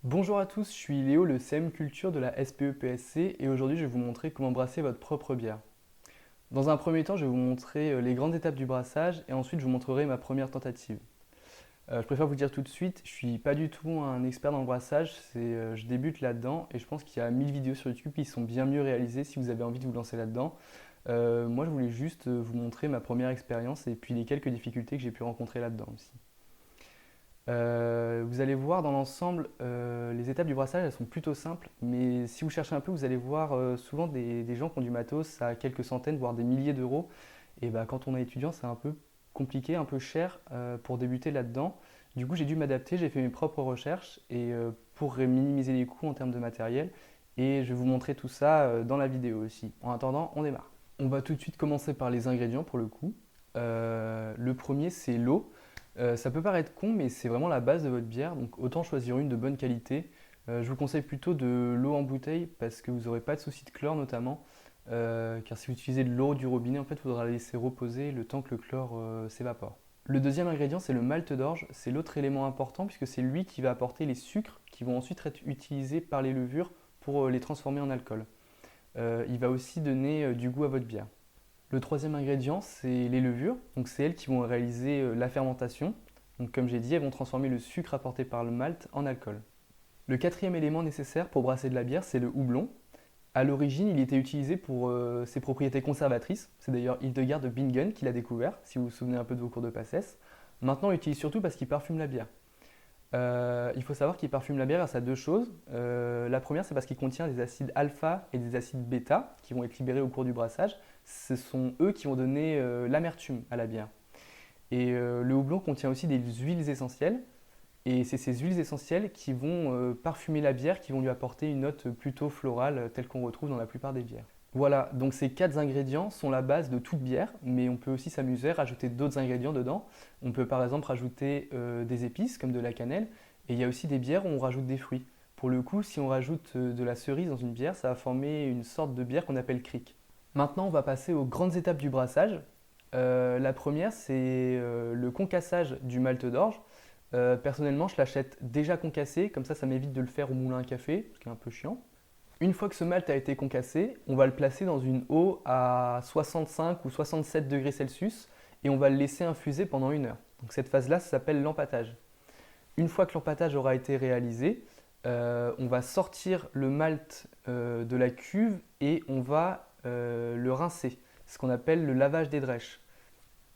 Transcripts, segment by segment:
Bonjour à tous, je suis Léo, le CM Culture de la SPE-PSC et aujourd'hui je vais vous montrer comment brasser votre propre bière. Dans un premier temps, je vais vous montrer les grandes étapes du brassage et ensuite je vous montrerai ma première tentative. Je préfère vous dire tout de suite, je suis pas du tout un expert dans le brassage, je débute là-dedans et je pense qu'il y a 1000 vidéos sur YouTube qui sont bien mieux réalisées si vous avez envie de vous lancer là-dedans. Moi je voulais juste vous montrer ma première expérience et puis les quelques difficultés que j'ai pu rencontrer là-dedans aussi. Vous allez voir dans l'ensemble, les étapes du brassage, elles sont plutôt simples, mais si vous cherchez un peu, vous allez voir souvent des gens qui ont du matos à quelques centaines, voire des milliers d'euros. Et bah, quand on est étudiant, c'est un peu compliqué, un peu cher pour débuter là-dedans. Du coup, j'ai dû m'adapter, j'ai fait mes propres recherches et pour minimiser les coûts en termes de matériel. Et je vais vous montrer tout ça dans la vidéo aussi. En attendant, on démarre. On va tout de suite commencer par les ingrédients pour le coup. Le premier, c'est l'eau. Ça peut paraître con, mais c'est vraiment la base de votre bière, donc autant choisir une de bonne qualité. Je vous conseille plutôt de l'eau en bouteille parce que vous n'aurez pas de souci de chlore notamment. Car si vous utilisez de l'eau du robinet, en fait, il faudra la laisser reposer le temps que le chlore s'évapore. Le deuxième ingrédient, c'est le malt d'orge. C'est l'autre élément important puisque c'est lui qui va apporter les sucres qui vont ensuite être utilisés par les levures pour les transformer en alcool. Il va aussi donner du goût à votre bière. Le troisième ingrédient, c'est les levures. Donc, c'est elles qui vont réaliser la fermentation. Donc, comme j'ai dit, elles vont transformer le sucre apporté par le malt en alcool. Le quatrième élément nécessaire pour brasser de la bière, c'est le houblon. À l'origine, il était utilisé pour ses propriétés conservatrices. C'est d'ailleurs Hildegard de Bingen qui l'a découvert, si vous vous souvenez un peu de vos cours de passesse. Maintenant, on l'utilise surtout parce qu'il parfume la bière. Il faut savoir qu'il parfume la bière grâce à deux choses. La première, c'est parce qu'il contient des acides alpha et des acides bêta qui vont être libérés au cours du brassage. Ce sont eux qui vont donner l'amertume à la bière. Et le houblon contient aussi des huiles essentielles. Et c'est ces huiles essentielles qui vont parfumer la bière, qui vont lui apporter une note plutôt florale telle qu'on retrouve dans la plupart des bières. Voilà, donc ces quatre ingrédients sont la base de toute bière, mais on peut aussi s'amuser à rajouter d'autres ingrédients dedans. On peut par exemple rajouter des épices comme de la cannelle, et il y a aussi des bières où on rajoute des fruits. Pour le coup, si on rajoute de la cerise dans une bière, ça va former une sorte de bière qu'on appelle crick. Maintenant, on va passer aux grandes étapes du brassage. La première, c'est le concassage du malt d'orge. Personnellement, je l'achète déjà concassé, comme ça m'évite de le faire au moulin à café, ce qui est un peu chiant. Une fois que ce malt a été concassé, on va le placer dans une eau à 65 ou 67 degrés Celsius et on va le laisser infuser pendant 1 heure. Donc cette phase-là, ça s'appelle l'empâtage. Une fois que l'empâtage aura été réalisé, on va sortir le malt de la cuve et on va le rincer, ce qu'on appelle le lavage des drêches.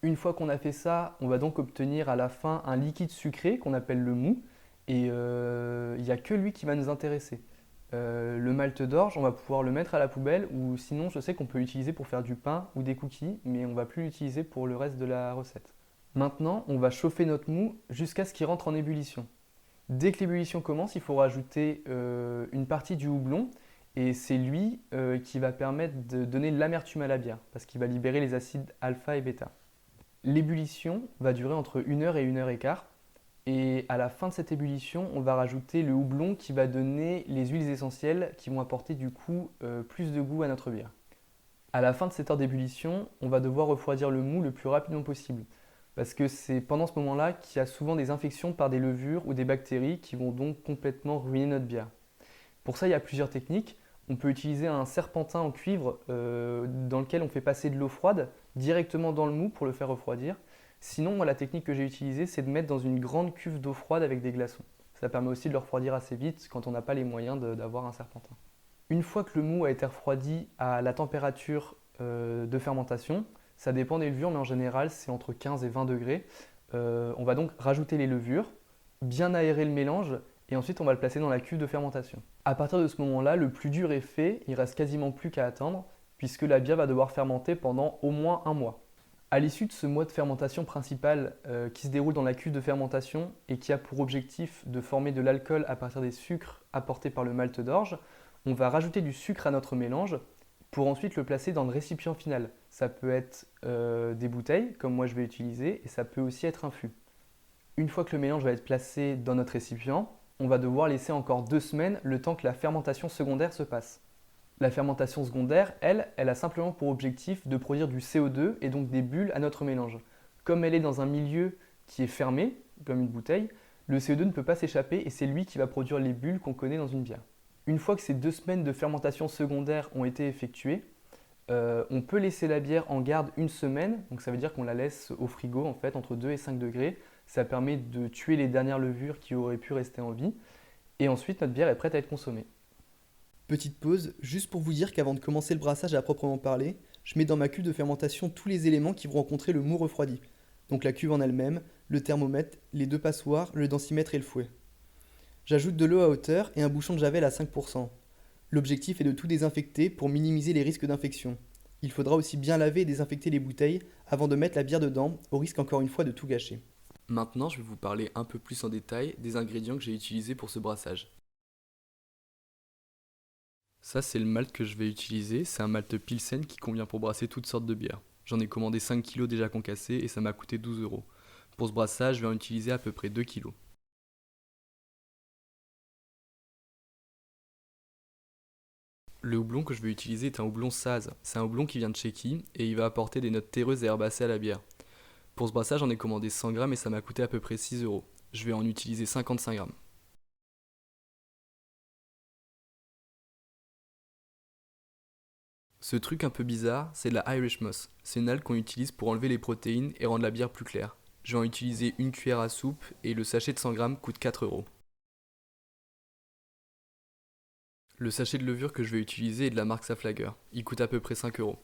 Une fois qu'on a fait ça, on va donc obtenir à la fin un liquide sucré qu'on appelle le mou et il n'y a que lui qui va nous intéresser. Le malt d'orge, on va pouvoir le mettre à la poubelle ou sinon je sais qu'on peut l'utiliser pour faire du pain ou des cookies, mais on ne va plus l'utiliser pour le reste de la recette. Maintenant, on va chauffer notre mou jusqu'à ce qu'il rentre en ébullition. Dès que l'ébullition commence, il faut rajouter une partie du houblon et c'est lui qui va permettre de donner l'amertume à la bière parce qu'il va libérer les acides alpha et bêta. L'ébullition va durer entre 1 heure et 1 heure et quart. Et à la fin de cette ébullition, on va rajouter le houblon qui va donner les huiles essentielles qui vont apporter du coup plus de goût à notre bière. À la fin de cette heure d'ébullition, on va devoir refroidir le mou le plus rapidement possible. Parce que c'est pendant ce moment-là qu'il y a souvent des infections par des levures ou des bactéries qui vont donc complètement ruiner notre bière. Pour ça, il y a plusieurs techniques. On peut utiliser un serpentin en cuivre dans lequel on fait passer de l'eau froide directement dans le mou pour le faire refroidir. Sinon, moi, la technique que j'ai utilisée, c'est de mettre dans une grande cuve d'eau froide avec des glaçons. Ça permet aussi de le refroidir assez vite quand on n'a pas les moyens d'avoir un serpentin. Une fois que le mou a été refroidi à la température de fermentation, ça dépend des levures, mais en général, c'est entre 15 et 20 degrés. On va donc rajouter les levures, bien aérer le mélange et ensuite on va le placer dans la cuve de fermentation. À partir de ce moment-là, le plus dur est fait, il reste quasiment plus qu'à attendre puisque la bière va devoir fermenter pendant au moins 1 mois. À l'issue de ce mois de fermentation principal qui se déroule dans la cuve de fermentation et qui a pour objectif de former de l'alcool à partir des sucres apportés par le malt d'orge, on va rajouter du sucre à notre mélange pour ensuite le placer dans le récipient final. Ça peut être des bouteilles, comme moi je vais utiliser, et ça peut aussi être un fût. Une fois que le mélange va être placé dans notre récipient, on va devoir laisser encore 2 semaines le temps que la fermentation secondaire se passe. La fermentation secondaire, elle a simplement pour objectif de produire du CO2 et donc des bulles à notre mélange. Comme elle est dans un milieu qui est fermé, comme une bouteille, Le CO2 ne peut pas s'échapper et c'est lui qui va produire les bulles qu'on connaît dans une bière. Une fois que ces 2 semaines de fermentation secondaire ont été effectuées, on peut laisser la bière en garde une semaine, donc ça veut dire qu'on la laisse au frigo en fait entre 2 et 5 degrés. Ça permet de tuer les dernières levures qui auraient pu rester en vie. Et ensuite, notre bière est prête à être consommée. Petite pause, juste pour vous dire qu'avant de commencer le brassage à proprement parler, je mets dans ma cuve de fermentation tous les éléments qui vont rencontrer le mou refroidi. Donc la cuve en elle-même, le thermomètre, les deux passoires, le densimètre et le fouet. J'ajoute de l'eau à hauteur et un bouchon de javel à 5%. L'objectif est de tout désinfecter pour minimiser les risques d'infection. Il faudra aussi bien laver et désinfecter les bouteilles avant de mettre la bière dedans, au risque encore une fois de tout gâcher. Maintenant, je vais vous parler un peu plus en détail des ingrédients que j'ai utilisés pour ce brassage. Ça, c'est le malt que je vais utiliser. C'est un malt Pilsen qui convient pour brasser toutes sortes de bières. J'en ai commandé 5 kg déjà concassés et ça m'a coûté 12 €. Pour ce brassage, je vais en utiliser à peu près 2 kg. Le houblon que je vais utiliser est un houblon Saz. C'est un houblon qui vient de Tchéquie et il va apporter des notes terreuses et herbacées à la bière. Pour ce brassage, j'en ai commandé 100 grammes et ça m'a coûté à peu près 6 €. Je vais en utiliser 55 grammes. Ce truc un peu bizarre, c'est de la Irish Moss. C'est une algue qu'on utilise pour enlever les protéines et rendre la bière plus claire. Je vais en utiliser une cuillère à soupe et le sachet de 100 grammes coûte 4 €. Le sachet de levure que je vais utiliser est de la marque Saflager. Il coûte à peu près 5 €.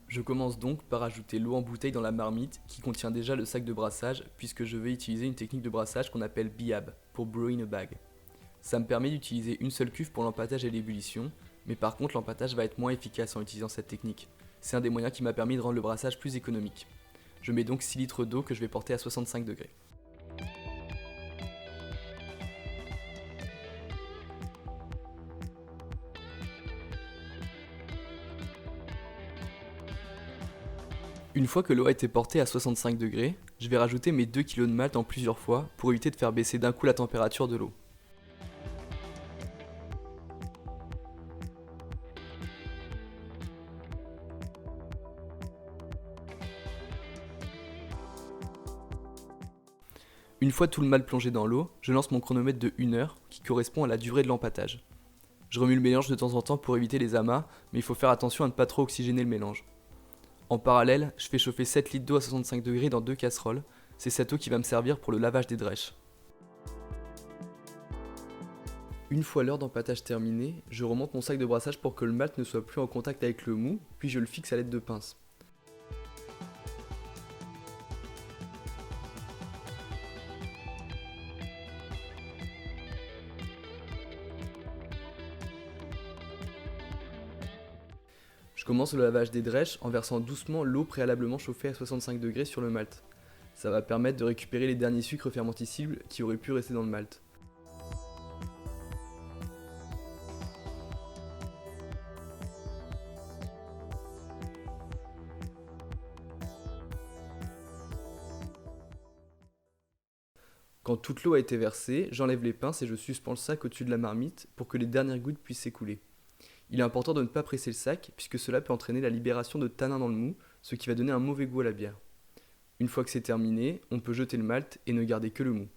Je commence donc par ajouter l'eau en bouteille dans la marmite qui contient déjà le sac de brassage puisque je vais utiliser une technique de brassage qu'on appelle BIAB pour Brew in a Bag. Ça me permet d'utiliser une seule cuve pour l'empâtage et l'ébullition, mais par contre l'empâtage va être moins efficace en utilisant cette technique. C'est un des moyens qui m'a permis de rendre le brassage plus économique. Je mets donc 6 litres d'eau que je vais porter à 65 degrés. Une fois que l'eau a été portée à 65 degrés, je vais rajouter mes 2 kg de malt en plusieurs fois pour éviter de faire baisser d'un coup la température de l'eau. Une fois tout le malt plongé dans l'eau, je lance mon chronomètre de 1 heure qui correspond à la durée de l'empâtage. Je remue le mélange de temps en temps pour éviter les amas, mais il faut faire attention à ne pas trop oxygéner le mélange. En parallèle, je fais chauffer 7 litres d'eau à 65 degrés dans 2 casseroles. C'est cette eau qui va me servir pour le lavage des drèches. Une fois l'heure d'empâtage terminée, je remonte mon sac de brassage pour que le malt ne soit plus en contact avec le mou, puis je le fixe à l'aide de pinces. Je commence le lavage des drèches en versant doucement l'eau préalablement chauffée à 65 degrés sur le malt. Ça va permettre de récupérer les derniers sucres fermentescibles qui auraient pu rester dans le malt. Quand toute l'eau a été versée, j'enlève les pinces et je suspends le sac au-dessus de la marmite pour que les dernières gouttes puissent s'écouler. Il est important de ne pas presser le sac puisque cela peut entraîner la libération de tanins dans le mou, ce qui va donner un mauvais goût à la bière. Une fois que c'est terminé, on peut jeter le malt et ne garder que le mou.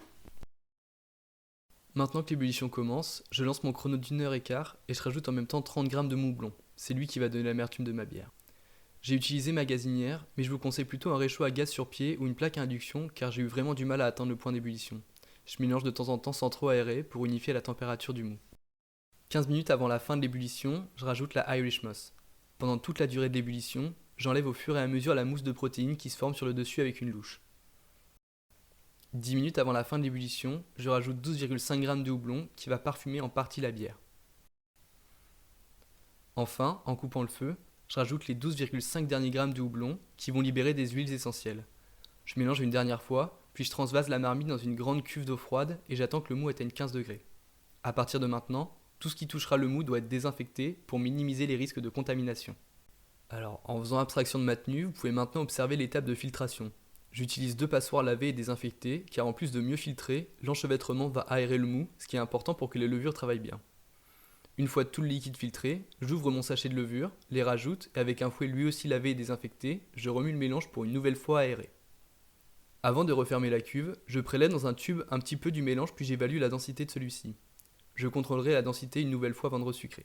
Maintenant que l'ébullition commence, je lance mon chrono d'1 heure et quart et je rajoute en même temps 30 grammes de mou blond. C'est lui qui va donner l'amertume de ma bière. J'ai utilisé ma gazinière, mais je vous conseille plutôt un réchaud à gaz sur pied ou une plaque à induction car j'ai eu vraiment du mal à atteindre le point d'ébullition. Je mélange de temps en temps sans trop aérer pour unifier la température du mou. 15 minutes avant la fin de l'ébullition, je rajoute la Irish Moss. Pendant toute la durée de l'ébullition, j'enlève au fur et à mesure la mousse de protéines qui se forme sur le dessus avec une louche. 10 minutes avant la fin de l'ébullition, je rajoute 12,5 g de houblon qui va parfumer en partie la bière. Enfin, en coupant le feu, je rajoute les 12,5 derniers grammes de houblon qui vont libérer des huiles essentielles. Je mélange une dernière fois, puis je transvase la marmite dans une grande cuve d'eau froide et j'attends que le mou atteigne 15 degrés. À partir de maintenant, tout ce qui touchera le mou doit être désinfecté pour minimiser les risques de contamination. Alors, en faisant abstraction de ma tenue, vous pouvez maintenant observer l'étape de filtration. J'utilise 2 passoires lavées et désinfectées, car en plus de mieux filtrer, l'enchevêtrement va aérer le mou, ce qui est important pour que les levures travaillent bien. Une fois tout le liquide filtré, j'ouvre mon sachet de levure, les rajoute, et avec un fouet lui aussi lavé et désinfecté, je remue le mélange pour une nouvelle fois aéré. Avant de refermer la cuve, je prélève dans un tube un petit peu du mélange puis j'évalue la densité de celui-ci. Je contrôlerai la densité une nouvelle fois avant de resucrer.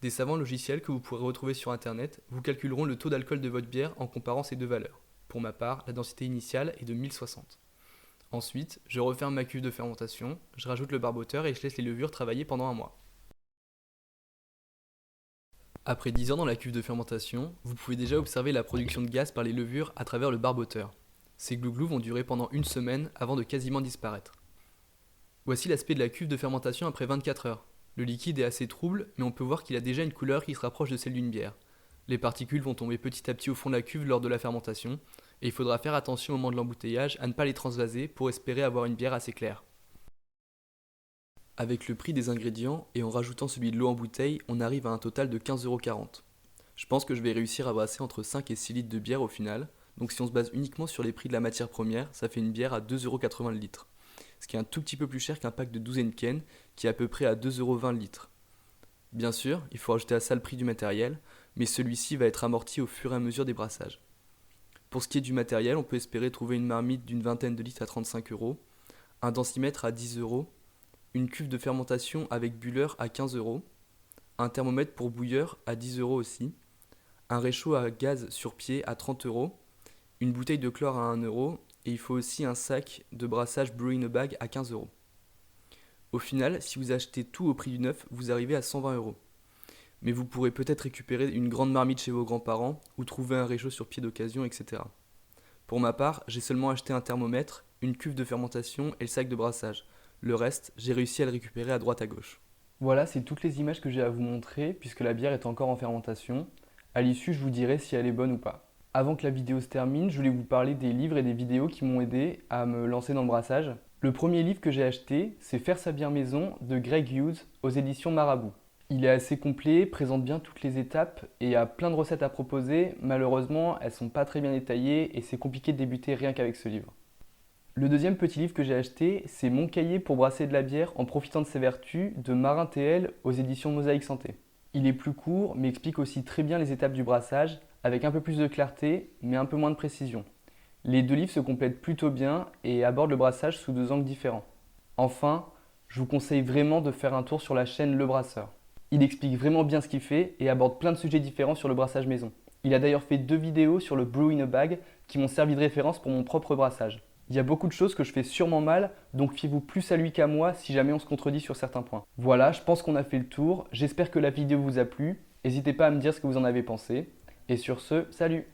Des savants logiciels que vous pourrez retrouver sur internet vous calculeront le taux d'alcool de votre bière en comparant ces deux valeurs. Pour ma part, la densité initiale est de 1060. Ensuite, je referme ma cuve de fermentation, je rajoute le barboteur et je laisse les levures travailler pendant un mois. Après 10 ans dans la cuve de fermentation, vous pouvez déjà observer la production de gaz par les levures à travers le barboteur. Ces glouglous vont durer pendant une semaine avant de quasiment disparaître. Voici l'aspect de la cuve de fermentation après 24 heures. Le liquide est assez trouble, mais on peut voir qu'il a déjà une couleur qui se rapproche de celle d'une bière. Les particules vont tomber petit à petit au fond de la cuve lors de la fermentation, et il faudra faire attention au moment de l'embouteillage à ne pas les transvaser pour espérer avoir une bière assez claire. Avec le prix des ingrédients et en rajoutant celui de l'eau en bouteille, on arrive à un total de 15,40 €. Je pense que je vais réussir à brasser entre 5 et 6 litres de bière au final, donc si on se base uniquement sur les prix de la matière première, ça fait une bière à 2,80 € le litre. Ce qui est un tout petit peu plus cher qu'un pack de 12 Heineken, qui est à peu près à 2,20 € le litre. Bien sûr, il faut rajouter à ça le prix du matériel, mais celui-ci va être amorti au fur et à mesure des brassages. Pour ce qui est du matériel, on peut espérer trouver une marmite d'une vingtaine de litres à 35 €, un densimètre à 10 €, une cuve de fermentation avec bulleur à 15 €, un thermomètre pour bouilleur à 10 € aussi, un réchaud à gaz sur pied à 30 €, une bouteille de chlore à 1 € et il faut aussi un sac de brassage Brew in a Bag à 15 €. Au final, si vous achetez tout au prix du neuf, vous arrivez à 120 €. Mais vous pourrez peut-être récupérer une grande marmite chez vos grands-parents ou trouver un réchaud sur pied d'occasion, etc. Pour ma part, j'ai seulement acheté un thermomètre, une cuve de fermentation et le sac de brassage. Le reste, j'ai réussi à le récupérer à droite à gauche. Voilà, c'est toutes les images que j'ai à vous montrer puisque la bière est encore en fermentation. À l'issue, je vous dirai si elle est bonne ou pas. Avant que la vidéo se termine, je voulais vous parler des livres et des vidéos qui m'ont aidé à me lancer dans le brassage. Le premier livre que j'ai acheté, c'est Faire sa bière maison de Greg Hughes aux éditions Marabout. Il est assez complet, présente bien toutes les étapes et a plein de recettes à proposer. Malheureusement, elles sont pas très bien détaillées et c'est compliqué de débuter rien qu'avec ce livre. Le deuxième petit livre que j'ai acheté, c'est Mon cahier pour brasser de la bière en profitant de ses vertus de Marin TL aux éditions Mosaïque Santé. Il est plus court, mais explique aussi très bien les étapes du brassage, avec un peu plus de clarté, mais un peu moins de précision. Les deux livres se complètent plutôt bien et abordent le brassage sous deux angles différents. Enfin, je vous conseille vraiment de faire un tour sur la chaîne Le Brasseur. Il explique vraiment bien ce qu'il fait et aborde plein de sujets différents sur le brassage maison. Il a d'ailleurs fait 2 vidéos sur le Brew in a Bag qui m'ont servi de référence pour mon propre brassage. Il y a beaucoup de choses que je fais sûrement mal, donc fiez-vous plus à lui qu'à moi si jamais on se contredit sur certains points. Voilà, je pense qu'on a fait le tour. J'espère que la vidéo vous a plu. N'hésitez pas à me dire ce que vous en avez pensé. Et sur ce, salut!